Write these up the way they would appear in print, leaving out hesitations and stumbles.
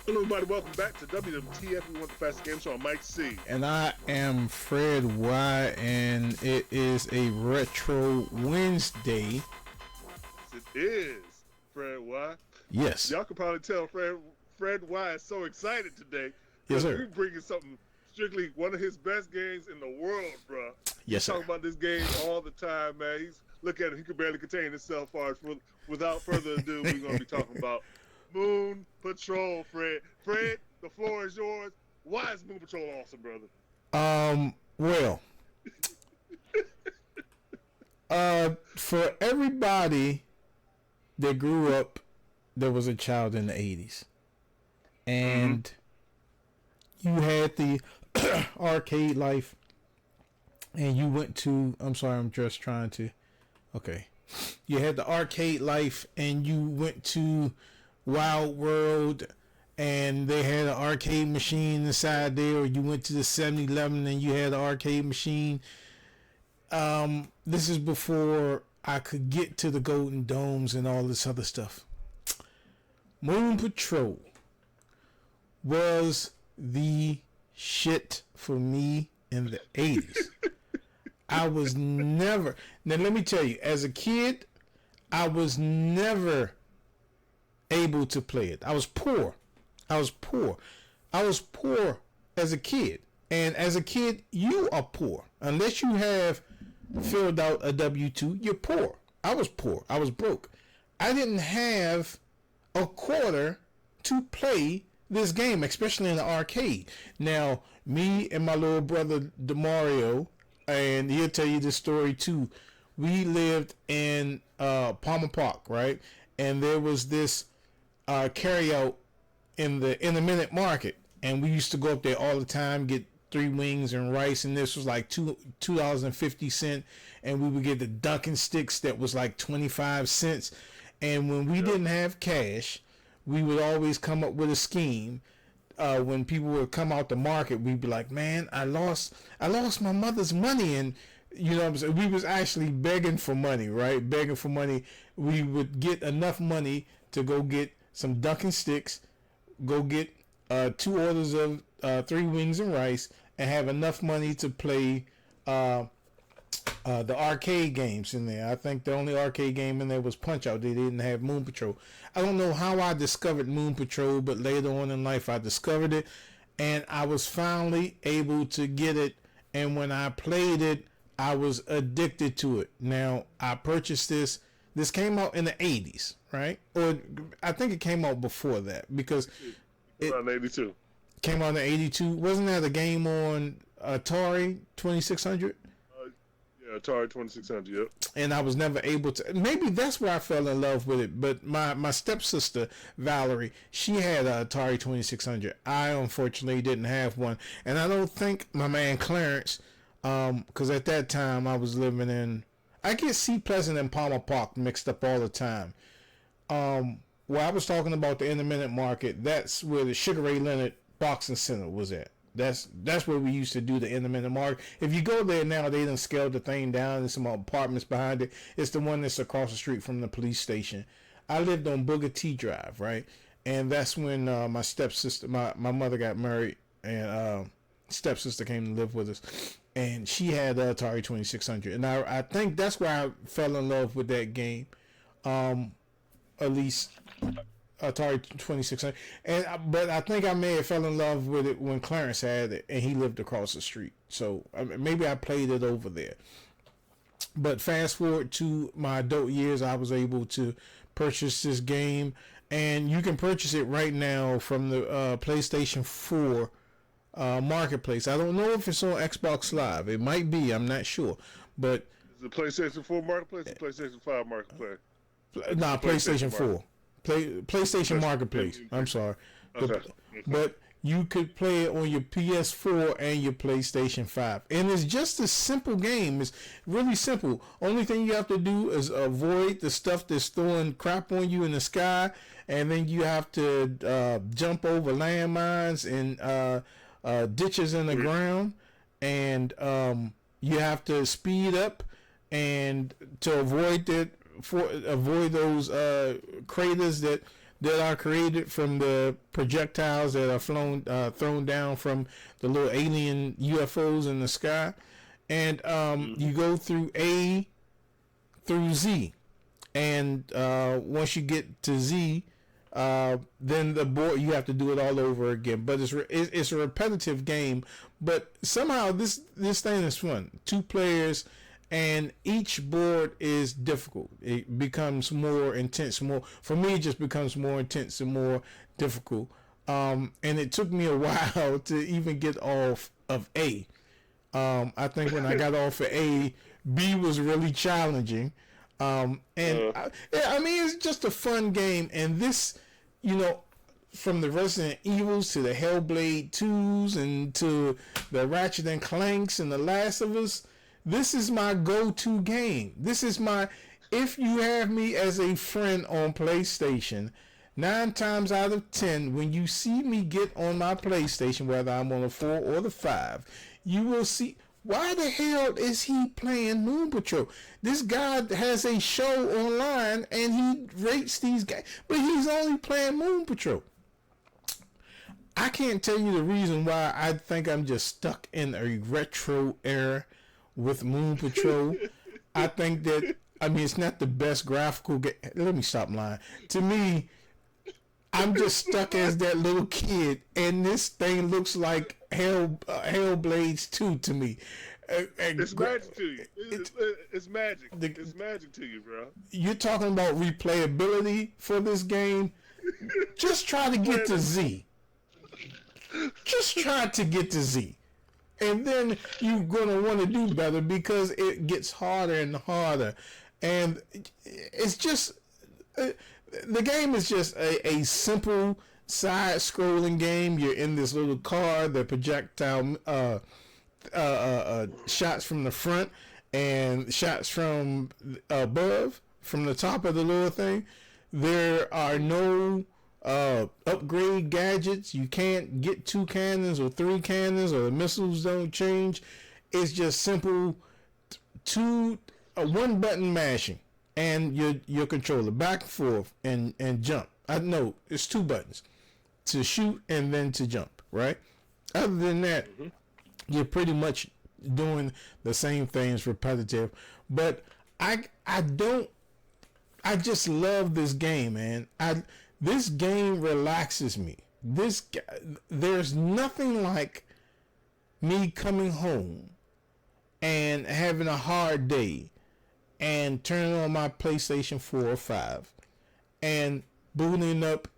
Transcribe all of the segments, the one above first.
Hello, everybody. Welcome back to WWTF. We want the fastest game show. I'm MikeC. And I am Fred Y, and it is a Retro Wednesday. Yes, it is Fred Y. Yes. Y'all can probably tell Fred Y is so excited today. Yes, sir. We're bringing something strictly one of his best games in the world, bro. Yes, sir. Talking about this game all the time, man. Look at him. He can barely contain himself. Without further ado, we're going to be talking about Moon Patrol, Fred. Fred, the floor is yours. Why is Moon Patrol awesome, brother? Well, for everybody that grew up, there was a child in the 80s. And you had the arcade life, and you went to, you had the arcade life, and you went to Wild World, and they had an arcade machine inside there, or you went to the 7-Eleven and you had an arcade machine. This is before I could get to the Golden Domes and all this other stuff. Moon Patrol was the shit for me in the 80s. I was never, now let me tell you, as a kid, I was never able to play it. I was poor as a kid. And as a kid, you are poor. Unless you have filled out a W-2, you're poor. I was poor. I was broke. I didn't have a quarter to play this game, especially in the arcade. Now, me and my little brother DeMario, and he'll tell you this story too. We lived in Palmer Park, right? And there was this carry out in the Minute Market, and we used to go up there all the time, get 3 wings and rice, and this was like $2.50, and we would get the Dunkin' Sticks that was like 25 cents. And when we didn't have cash, we would always come up with a scheme. When people would come out the market, we'd be like, man, I lost my mother's money. And you know what I'm saying? We was actually begging for money, right? Begging for money. We would get enough money to go get some Dunkin' Sticks, go get 2 orders of 3 wings and rice, and have enough money to play the arcade games in there. I think the only arcade game in there was Punch Out. They didn't have Moon Patrol. I don't know how I discovered Moon Patrol, but later on in life I discovered it, and I was finally able to get it. And when I played it, I was addicted to it. Now, I purchased this. This came out in the 80s, right? Or I think it came out before that, because it came out in 82. Came out in 82. Wasn't that a game on Atari 2600? Yeah, Atari 2600, yep. And I was never able to. Maybe that's where I fell in love with it. But my stepsister, Valerie, she had an Atari 2600. I unfortunately didn't have one. And I don't think my man Clarence, because at that time I was living in, I get C Pleasant and Palmer Park mixed up all the time. Where I was talking about the Minute Market, that's where the Sugar Ray Leonard Boxing Center was at. That's where we used to do the Minute Market. If you go there now, they done scaled the thing down. There's some apartments behind it. It's the one that's across the street from the police station. I lived on Booker T Drive, right? And that's when my stepsister, my mother got married, and stepsister came to live with us. And she had the Atari 2600. And I think that's where I fell in love with that game. At least Atari 2600. But I think I may have fell in love with it when Clarence had it, and he lived across the street. So maybe I played it over there. But fast forward to my adult years, I was able to purchase this game, and you can purchase it right now from the PlayStation 4 marketplace. I don't know if it's on Xbox Live. It might be. I'm not sure. But is it PlayStation 4 marketplace or PlayStation 5 marketplace? Nah, PlayStation 4. PlayStation Marketplace. I'm sorry. Okay. But you could play it on your PS4 and your PlayStation 5. And it's just a simple game. It's really simple. Only thing you have to do is avoid the stuff that's throwing crap on you in the sky. And then you have to jump over landmines and ditches in the ground. And you have to speed up, and to avoid those craters that are created from the projectiles that are thrown down from the little alien UFOs in the sky. And you go through A through Z, and once you get to Z, then the board, you have to do it all over again. But it's a repetitive game, but somehow this thing is fun. 2 players, and each board is difficult. It becomes more intense. For me, it just becomes more intense and more difficult. And it took me a while to even get off of A. I think when I got off of A, B was really challenging. I mean, it's just a fun game. And this, from the Resident Evils to the Hellblade 2s and to the Ratchet and Clanks and the Last of Us, this is my go-to game. This is if you have me as a friend on PlayStation, 9 times out of 10, when you see me get on my PlayStation, whether I'm on the 4 or the 5, you will see, why the hell is he playing Moon Patrol? This guy has a show online and he rates these games, but he's only playing Moon Patrol. I can't tell you the reason why. I think I'm just stuck in a retro era with Moon Patrol. I think that, it's not the best graphical game. Let me stop lying. To me, I'm just stuck as that little kid, and this thing looks like Hellblades 2 to me. It's magic to you. It's magic. It's magic to you, bro. You're talking about replayability for this game? Just try to get to Z. Just try to get to Z. And then you're going to want to do better, because it gets harder and harder. And it's just... the game is just a simple side-scrolling game. You're in this little car. The projectile shots from the front and shots from above, from the top of the little thing. There are no upgrade gadgets. You can't get 2 cannons or 3 cannons, or the missiles don't change. It's just simple 1 button mashing, and your controller back and forth and jump. I know it's 2 buttons to shoot and then to jump, right? Other than that, you're pretty much doing the same things, repetitive. But I just love this game, man. This game relaxes me. There's nothing like me coming home and having a hard day and turning on my PlayStation 4 or 5 and booting up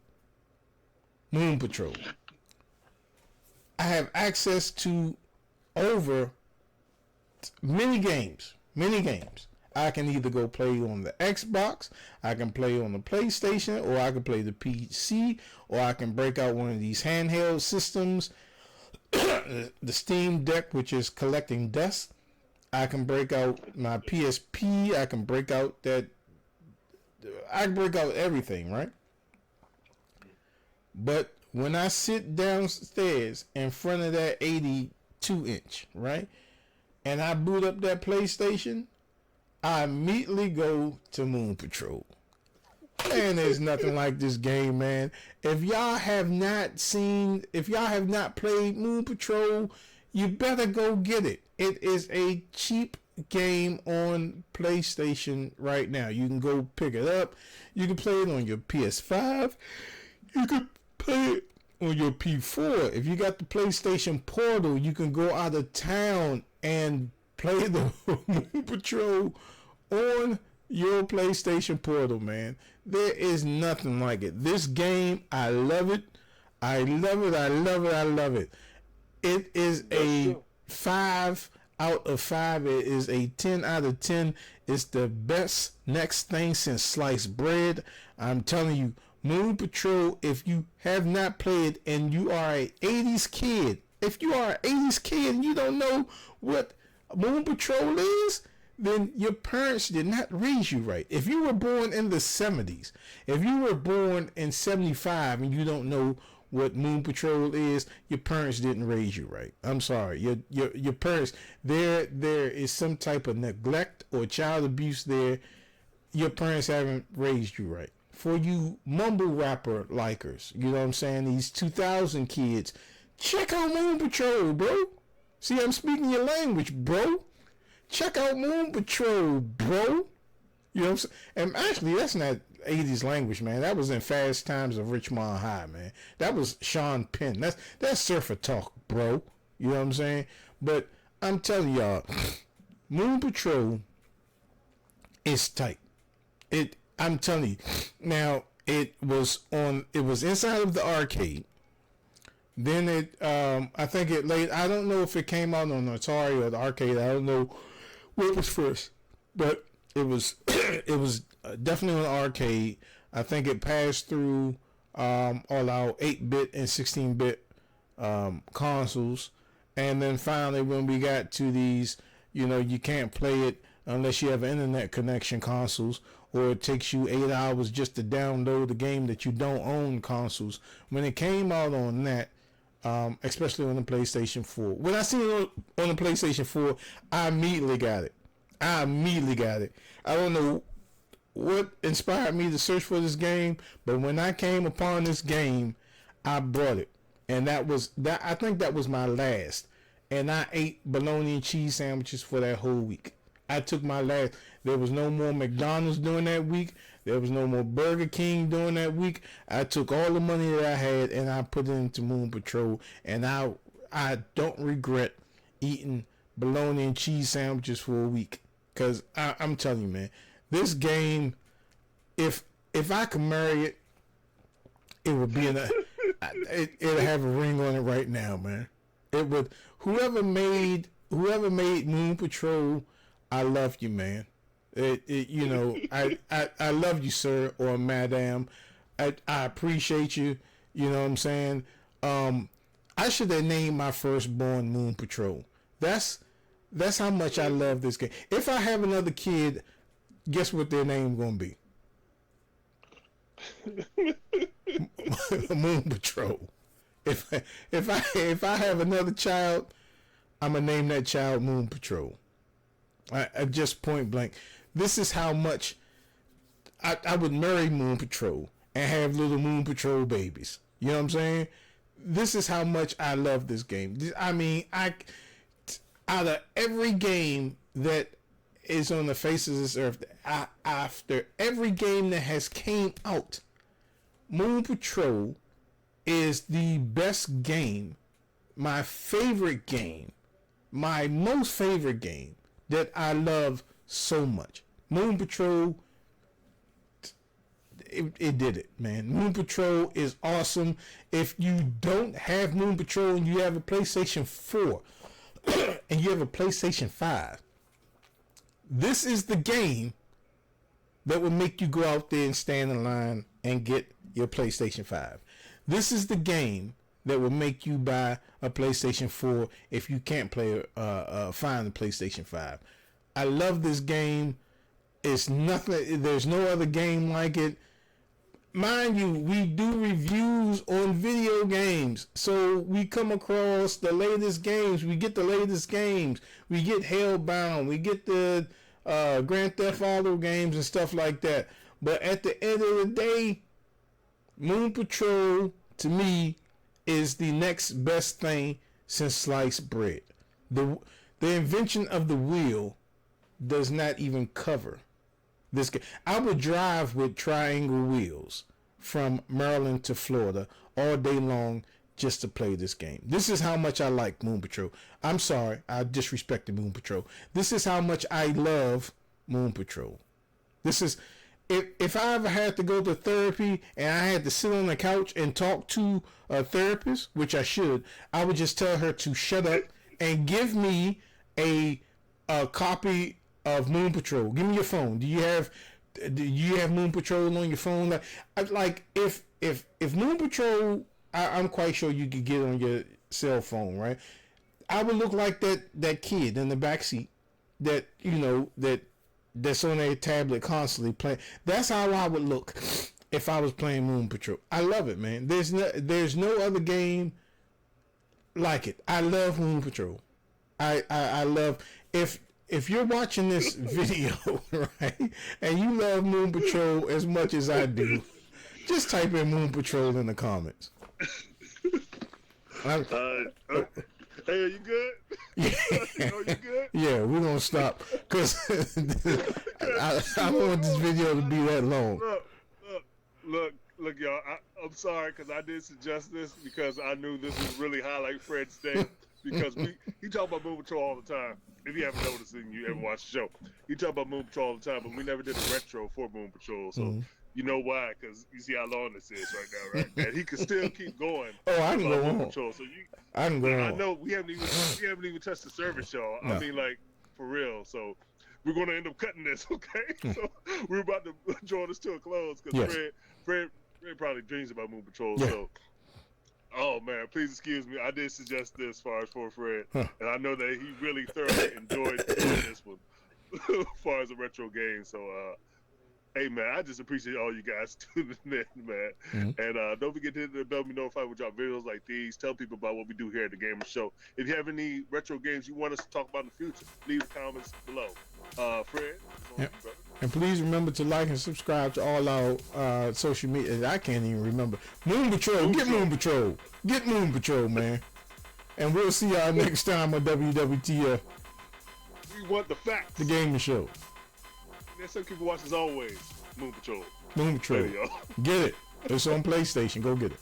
Moon Patrol. I have access to over many games. I can either go play on the Xbox, I can play on the PlayStation, or I can play the PC, or I can break out one of these handheld systems, the Steam Deck, which is collecting dust. I can break out my PSP. I can break out everything, right? But when I sit downstairs in front of that 82-inch, right, and I boot up that PlayStation, I immediately go to Moon Patrol. Man, there's nothing like this game, man. If y'all have not played Moon Patrol, you better go get it. It is a cheap game on PlayStation right now. You can go pick it up. You can play it on your PS5. You can play it on your P4. If you got the PlayStation Portal, you can go out of town and play the Moon Patrol on your PlayStation Portal, man. There is nothing like it. This game, I love it. I love it. I love it. I love it. It is a 5 out of 5. It is a 10 out of 10. It's the best next thing since sliced bread. I'm telling you, Moon Patrol, if you have not played and you are an 80s kid, if you are an 80s kid and you don't know what Moon Patrol is, then your parents did not raise you right. If you were born in the 70s, if you were born in 75 and you don't know what Moon Patrol is, your parents didn't raise you right. I'm sorry. Your parents, there is some type of neglect or child abuse there. Your parents haven't raised you right. For you mumble rapper likers, you know what I'm saying? These 2000 kids, check out Moon Patrol, bro. See, I'm speaking your language, bro. Check out Moon Patrol, bro. You know what I'm saying? And actually, that's not 80s language, man. That was in Fast Times of Richmond High, man. That was Sean Penn. That's surfer talk, bro. You know what I'm saying? But I'm telling y'all, Moon Patrol is tight. I'm telling you. Now, it was inside of the arcade. Then I think it laid. I don't know if it came out on Atari or the arcade. I don't know what was first, but it was it was definitely on the arcade. I think it passed through all our 8-bit and 16-bit consoles, and then finally when we got to these, you can't play it unless you have an internet connection consoles, or it takes you 8 hours just to download the game that you don't own consoles. When it came out on that, especially on the PlayStation 4. When I seen it on the PlayStation 4, I immediately got it. I don't know what inspired me to search for this game, but when I came upon this game, I bought it. And I think that was my last. And I ate bologna and cheese sandwiches for that whole week. I took my last. There was no more McDonald's during that week. There was no more Burger King during that week. I took all the money that I had and I put it into Moon Patrol. And I don't regret eating bologna and cheese sandwiches for a week. Because I'm telling you, man, this game, if I could marry it, it would be it'll have a ring on it right now, man. It would. Whoever made Moon Patrol, I love you, man. I love you, sir or madam. I appreciate you. You know what I'm saying? I should have named my firstborn Moon Patrol. That's how much I love this game. If I have another kid, guess what their name gonna be? Moon Patrol. If I have another child, I'm gonna name that child Moon Patrol. I just point blank. This is how much I would marry Moon Patrol and have little Moon Patrol babies. You know what I'm saying? This is how much I love this game. I mean, out of every game that is on the face of this earth, after every game that has came out, Moon Patrol is the best game, my favorite game, my most favorite game that I love so much. Moon Patrol, it did it, man. Moon Patrol is awesome. If you don't have Moon Patrol and you have a PlayStation 4 and you have a PlayStation 5, this is the game that will make you go out there and stand in line and get your PlayStation 5. This is the game that will make you buy a PlayStation 4 if you can't find the PlayStation 5. I love this game. It's nothing. There's no other game like it. Mind you, we do reviews on video games, so we come across the latest games. We get the latest games. We get Hellbound. We get the Grand Theft Auto games and stuff like that. But at the end of the day, Moon Patrol, to me, is the next best thing since sliced bread. The invention of the wheel does not even cover this game. I would drive with triangle wheels from Maryland to Florida all day long just to play this game. This is how much I like Moon Patrol. I'm sorry, I disrespected Moon Patrol. This is how much I love Moon Patrol. This is... If I ever had to go to therapy and I had to sit on the couch and talk to a therapist, which I should, I would just tell her to shut up and give me a copy of Moon Patrol. Give me your phone. Do you have Moon Patrol on your phone? Like if Moon Patrol, I'm quite sure you could get it on your cell phone, right? I would look like that kid in the backseat that's on a tablet constantly playing. That's how I would look if I was playing Moon Patrol. I love it, man. There's no other game like it. I love Moon Patrol. I love if you're watching this video, right, and you love Moon Patrol as much as I do, just type in Moon Patrol in the comments. Hey, are you good? Yeah. Are you good? Yeah, we're gonna stop because I don't want this video to be that long. Look, y'all. I'm sorry because I did suggest this because I knew this would really highlight Fred's day because he talk about Moon Patrol all the time. If you haven't noticed and you ever watched the show, he talk about Moon Patrol all the time, but we never did a retro for Moon Patrol, so. You know why? Because you see how long this is right now, right? And he can still keep going. Oh, I can go on. Patrol. So I can go on. I know we haven't even touched the service, y'all. No. I mean, like for real. So we're going to end up cutting this, okay? So we're about to draw this to a close because Fred probably dreams about Moon Patrol. Yeah. So, oh man, please excuse me. I did suggest this as far as for Fred, and I know that he really thoroughly enjoyed this one as far as a retro game. So. Hey man, I just appreciate all you guys tuning in, man. And don't forget to hit the bell to be notified when we drop videos like these. Tell people about what we do here at the Gamer Show. If you have any retro games you want us to talk about in the future, leave the comments below. Fred, and please remember to like and subscribe to all our social media. I can't even remember. Moon Patrol, get Moon Patrol, get Moon Patrol, man. And we'll see y'all next time on WWTF. We want the facts. The Gamer Show. There's some people watch as always. Moon Patrol. Moon Patrol. Get it. It's on PlayStation. Go get it.